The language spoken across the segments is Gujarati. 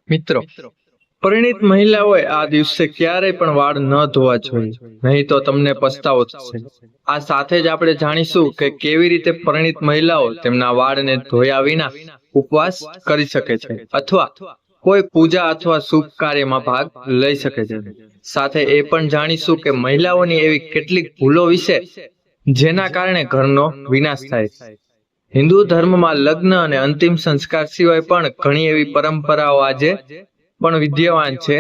મિત્રો, પરિણીત મહિલાઓએ આ દિવસે ક્યારેય પણ વાળ ન ધોવા જોઈએ, નહીં તો તમને પસ્તાવો થશે. આ સાથે જ આપણે જાણીશું કે કેવી રીતે પરિણીત મહિલાઓ તેમના વાળને ધોયા વિના ઉપવાસ કરી શકે છે અથવા કોઈ પૂજા અથવા શુભ કાર્યમાં ભાગ લઈ શકે છે. સાથે એ પણ જાણીશું કે મહિલાઓની એવી કેટલીક ભૂલો વિશે જેના કારણે ઘરનો વિનાશ થાય. હિન્દુ ધર્મમાં લગ્ન અને અંતિમ સંસ્કાર સિવાય પણ ઘણી એવી પરંપરાઓ આજે પણ વિદ્યમાન છે.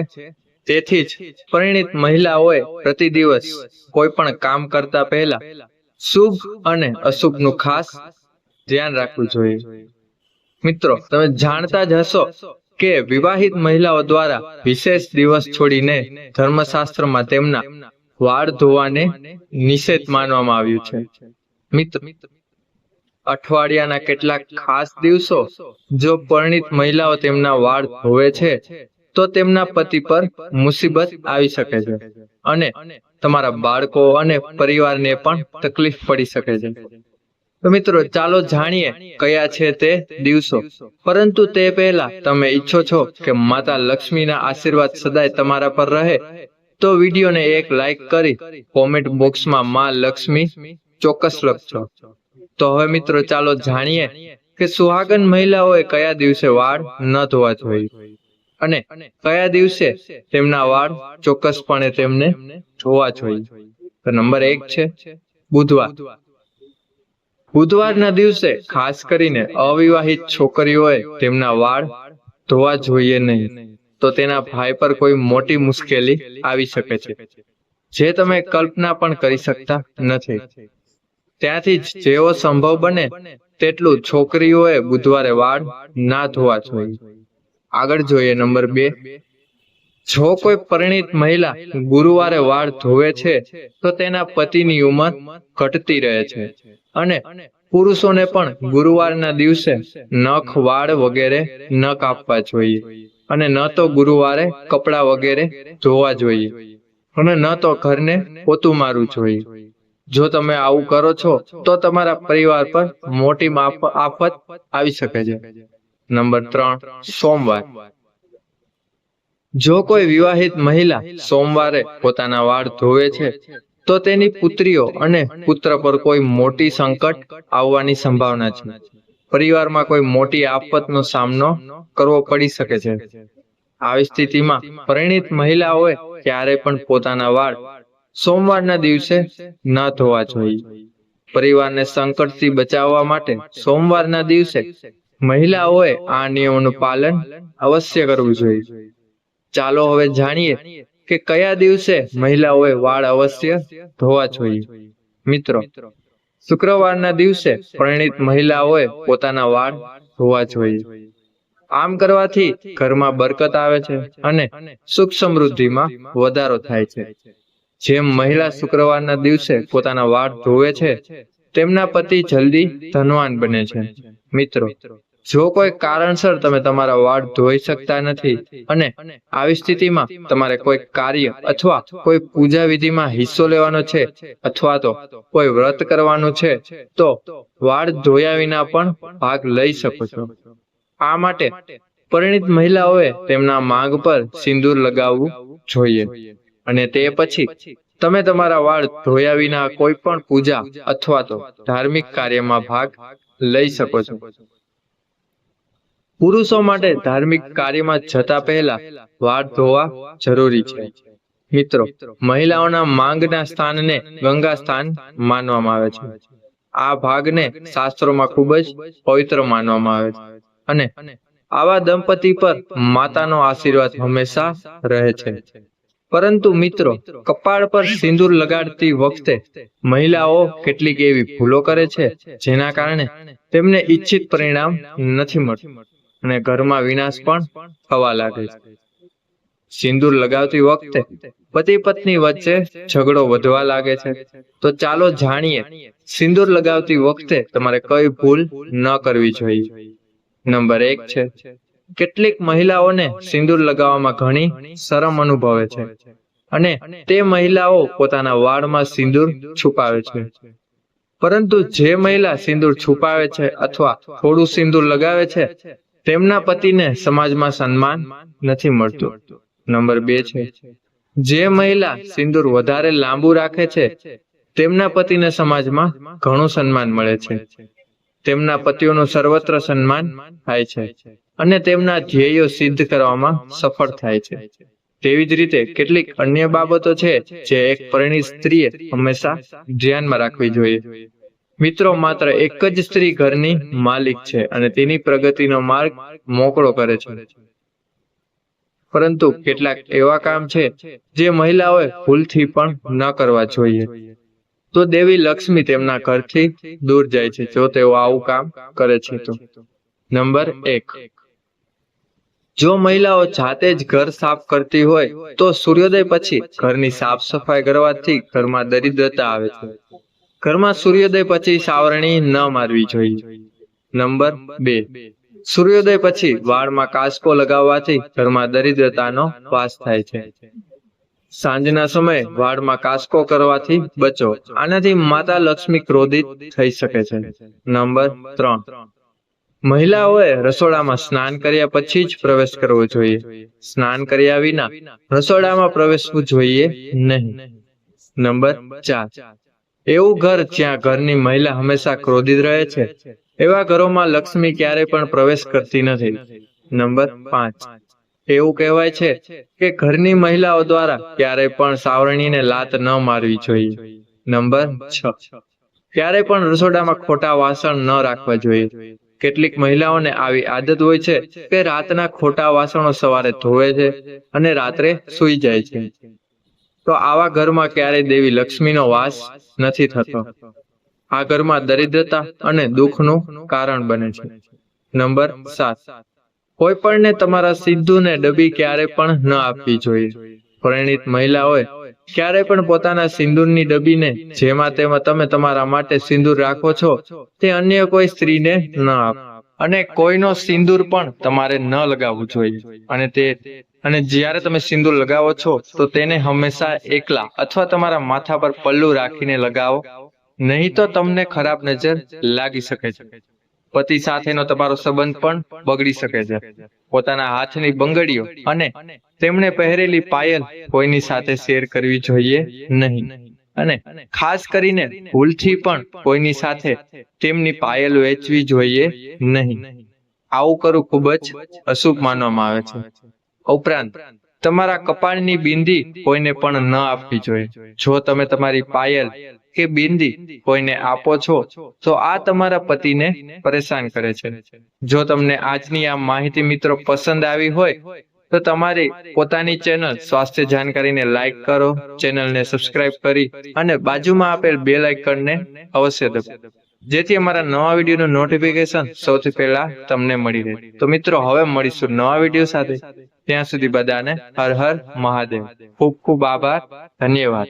તેથી જ પરિણીત મહિલાઓએ પ્રતિ દિવસ કોઈ પણ કામ કરતા પહેલા શુભ અને અશુભનું ખાસ ધ્યાન રાખવું જોઈએ. મિત્રો, તમે જાણતા જ હશો કે વિવાહિત મહિલાઓ દ્વારા વિશેષ દિવસ છોડીને ધર્મશાસ્ત્રમાં તેમના વાળ ધોવાને નિષેધ માનવામાં આવ્યું છે. મિત્રો, અઠવાડિયાના કેટલાક ખાસ દિવસો જો પરિણીત મહિલાઓ તેમના વાળ ધોવે છે તો તેમના પતિ પર મુસીબત આવી શકે છે અને તમારા બાળકો અને પરિવારને પણ તકલીફ પડી શકે છે. તો મિત્રો, ચાલો જાણીએ કયા છે તે દિવસો. પરંતુ તે પહેલા તમે ઈચ્છો છો કે માતા લક્ષ્મીના આશીર્વાદ સદાય તમારા પર રહે તો વિડીયોને એક લાઈક કરી કોમેન્ટ બોક્સમાં માં લક્ષ્મી ચોક્કસ લખજો. તો હવે મિત્રો, ચાલો જાણીએ કે સુહાગન મહિલાઓએ કયા દિવસે વાળ ન ધોવા જોઈએ અને કયા દિવસે તેમના વાળ ચોક્કસપણે તેમને ધોવા જોઈએ. તો નંબર 1 છે બુધવાર. બુધવારના દિવસે ખાસ કરીને અવિવાહિત છોકરીઓએ તેમના વાળ ધોવા જોઈએ નહીં, તો તેના ભાઈ પર કોઈ મોટી મુશ્કેલી આવી શકે છે જે તમે કલ્પના પણ કરી શકતા નથી. ત્યાંથી જ જેવો સંભવ બને તેટલું છોકરીઓએ બુધવારે વાળ ના ધોવા જોઈએ. આગળ જોઈએ નંબર 2. જો કોઈ પરિણીત મહિલા ગુરુવારે વાળ ધોવે છે તો તેના પતિની ઉંમર ઘટતી રહે છે અને પુરુષોને પણ ગુરુવારના દિવસે નખ, વાળ વગેરે ન કાપવા જોઈએ અને ન તો ગુરુવારે કપડાં વગેરે ધોવા જોઈએ અને ન તો ઘરને પોતું મારવું જોઈએ. જો તમે આવું કરો છો તો તમારા પરિવાર પર મોટી આફત આવી શકે છે. નંબર 3, સોમવાર. જો કોઈ વિવાહિત મહિલા સોમવારે પોતાના વાળ ધોવે છે તો તેની પુત્રીઓ અને પુત્ર પર કોઈ મોટી સંકટ આવવાની સંભાવના છે. પરિવારમાં કોઈ મોટી આફતનો સામનો કરવો પડી શકે છે. આવી સ્થિતિમાં પરિણીત મહિલાઓએ ક્યારેય પણ પોતાના વાળ સોમવારના દિવસે ન ધોવા જોઈએ. પરિવારને સંકટથી બચાવવા માટે સોમવારના દિવસે મહિલાઓએ આ નિયમોનું પાલન અવશ્ય કરવું જોઈએ. ચાલો હવે જાણીએ કે કયા દિવસે મહિલાઓએ વાળ અવશ્ય ધોવા જોઈએ. મિત્રો, શુક્રવારના દિવસે પરિણીત મહિલાઓએ પોતાના વાળ ધોવા જોઈએ. આમ કરવાથી ઘરમાં બરકત આવે છે અને સુખ સમૃદ્ધિમાં વધારો થાય છે. જેમ મહિલા શુક્રવારના દિવસે પોતાના વાળ ધોવે છે તેમના પતિ જલ્દી ધનવાન બને છે. મિત્રો, જો કોઈ કારણસર તમે તમારા વાળ ધોઈ શકતા નથી અને આવી સ્થિતિમાં તમારે કોઈ કાર્ય અથવા કોઈ પૂજા વિધિમાં હિસ્સો લેવાનો છે અથવા તો કોઈ વ્રત કરવાનું છે તો વાળ ધોયા વિના પણ ભાગ લઈ શકો છો. આ માટે પરિણીત મહિલાઓએ તેમના માંગ પર સિંદૂર લગાવવું જોઈએ અને તે પછી તમે તમારા વાળ ધોયા વિના કોઈ પણ પૂજા અથવા તો ધાર્મિક કાર્યમાં ભાગ લઈ શકો છો. પુરુષો માટે ધાર્મિક કાર્યમાં જતા પહેલા વાળ ધોવા જરૂરી છે. મિત્રો, મહિલાઓના માંગના સ્થાનને ગંગા સ્થાન માનવામાં આવે છે. આ ભાગને શાસ્ત્રોમાં ખૂબ જ પવિત્ર માનવામાં આવે છે અને આવા દંપતી પર માતાનો આશીર્વાદ હંમેશા રહે છે. પરંતુ મિત્રો, કપાળ પર સિંદૂર લગાડતી વખતે મહિલાઓ કેટલીક એવી ભૂલો કરે છે જેના કારણે તેમને ઈચ્છિત પરિણામ નથી મળતું અને ઘરમાં વિનાશ પણ થવા લાગે છે. સિંદૂર લગાવતી વખતે પતિ પત્ની વચ્ચે ઝઘડો વધવા લાગે છે. તો ચાલો જાણીએ સિંદૂર લગાવતી વખતે તમારે કઈ ભૂલ ન કરવી જોઈએ. નંબર 1 છે, કેટલીક મહિલાઓને સિંદૂર લગાવવામાં ઘણી શરમ અનુભવે છે અને તે મહિલાઓ પોતાના વાળમાં સિંદૂર છુપાવે છે. પરંતુ જે મહિલા સિંદૂર છુપાવે છે અથવા થોડું સિંદૂર લગાવે છે તેમના પતિને સમાજમાં સન્માન નથી મળતું. નંબર 2 છે, જે મહિલા સિંદૂર વધારે લાંબુ રાખે છે તેમના પતિને સમાજમાં ઘણું સન્માન મળે છે. તેમના પતિઓનું સર્વત્ર સન્માન થાય છે અને તેમના ધ્યેયો સિદ્ધ કરવામાં સફળ થાય છે. તેવી જ રીતે કેટલીક અન્ય બાબતો છે જે એક પરિણીત સ્ત્રીએ હંમેશા ધ્યાનમાં રાખવી જોઈએ. મિત્રો, માત્ર એક જ સ્ત્રી ઘરની માલિક છે અને તેની પ્રગતિનો માર્ગ મોકળો કરે છે. પરંતુ કેટલાક એવા કામ છે જે મહિલાઓએ ભૂલથી પણ ન કરવા જોઈએ. તો દેવી લક્ષ્મી તેમના ઘરથી દૂર જાય છે જો તેઓ આવું કામ કરે છે તો. નંબર 1, જો મહિલાઓ જાતે જ ઘર સાફ કરતી હોય તો સૂર્યોદય પછી ઘરની સાફ સફાઈ કરવાથી ઘરમાં દરિદ્રતા આવે છે. ઘરમાં સૂર્યોદય પછી સાવરણી ન મારવી જોઈએ. નંબર 2, સૂર્યોદય પછી વાળમાં કાસ્કો લગાવવાથી ઘરમાં દરિદ્રતાનો વાસ થાય છે. સાંજના સમયે વાળમાં કાસ્કો કરવાથી બચો. આનાથી માતા લક્ષ્મી ક્રોધિત થઈ શકે છે. નંબર 3, મહિલાઓએ રસોડામાં સ્નાન કર્યા પછી જ પ્રવેશ કરવો જોઈએ. સ્નાન કર્યા વિના રસોડામાં પ્રવેશવું જોઈએ નહીં. નંબર 4, એવું ઘર જ્યાં ઘરની મહિલા હંમેશા ક્રોધિત રહે છે એવા ઘરોમાં લક્ષ્મી ક્યારેય પણ પ્રવેશ કરતી નથી. નંબર 5, એવું કહેવાય છે કે ઘરની મહિલાઓ દ્વારા ક્યારેય પણ સાવરણીને લાત ન મારવી જોઈએ. નંબર 6, ક્યારેય પણ રસોડામાં ખોટા વાસણ ન રાખવા જોઈએ. કેટલીક મહિલાઓને આવી આદત હોય છે કે રાતના ખોટા વાસણો સવારે ધોવે છે અને રાત્રે સૂઈ જાય છે. તો આવા ઘરમાં ક્યારેય દેવી લક્ષ્મીનો વાસ નથી થતો. આ ઘરમાં દરિદ્રતા અને દુઃખનું કારણ બને છે. નંબર 7, કોઈ પણને તમારા સિંદૂરને ડબ્બી ક્યારે પણ ન આપવી જોઈએ. પરિણીત મહિલાઓએ ક્યારે પણ પોતાના સિંદૂરની ડબ્બીને જેમાં તેમાં તમે તમારા માટે સિંદૂર રાખો છો તે અન્ય કોઈ સ્ત્રીને ન આપો. અને કોઈનો સિંદૂર પણ તમારે ન લગાવવું જોઈએ. અને જ્યારે તમે સિંદૂર લગાવો છો તો તેને હંમેશા એકલા અથવા તમારા માથા પર પલ્લું રાખીને લગાવો, નહીં તો તમને ખરાબ નજર લાગી શકે છે. પતિ સાથેનો તમારો સંબંધ પણ બગડી શકે છે. પોતાના હાથની બંગડીઓ અને તેમણે પહેરેલી પાયલ કોઈની સાથે શેર કરવી જોઈએ નહીં. અને ખાસ કરીને ભૂલથી પણ કોઈની સાથે તેમની પાયલ વેચવી જોઈએ નહીં. આવું કરવું ખૂબ જ અશુભ માનવામાં આવે છે. ઉપરાંત તમારા કપાળની બિંદી કોઈને પણ ન આપવી જોઈએ. જો તમે તમારી પાયલ કે બિંદી કોઈને આપો છો તો આ તમારા પતિને પરેશાન કરે છે. જો તમને આજની આ માહિતી મિત્રો પસંદ આવી હોય તો તમારી પોતાની ચેનલ સ્વાસ્થ્ય જાણકારીને લાઈક કરો, ચેનલને સબસ્ક્રાઇબ કરી અને બાજુમાં આપેલ બેલ આઇકનને અવશ્ય દબાવો, જેથી અમારા નવા વિડીયોનું નોટિફિકેશન સૌથી પહેલા તમને મળી રહે. તો મિત્રો, હવે મળીશું નવા વિડીયો સાથે. ત્યાં સુધી બધાને હર હર મહાદેવ. ખૂબ ખૂબ આભાર. ધન્યવાદ.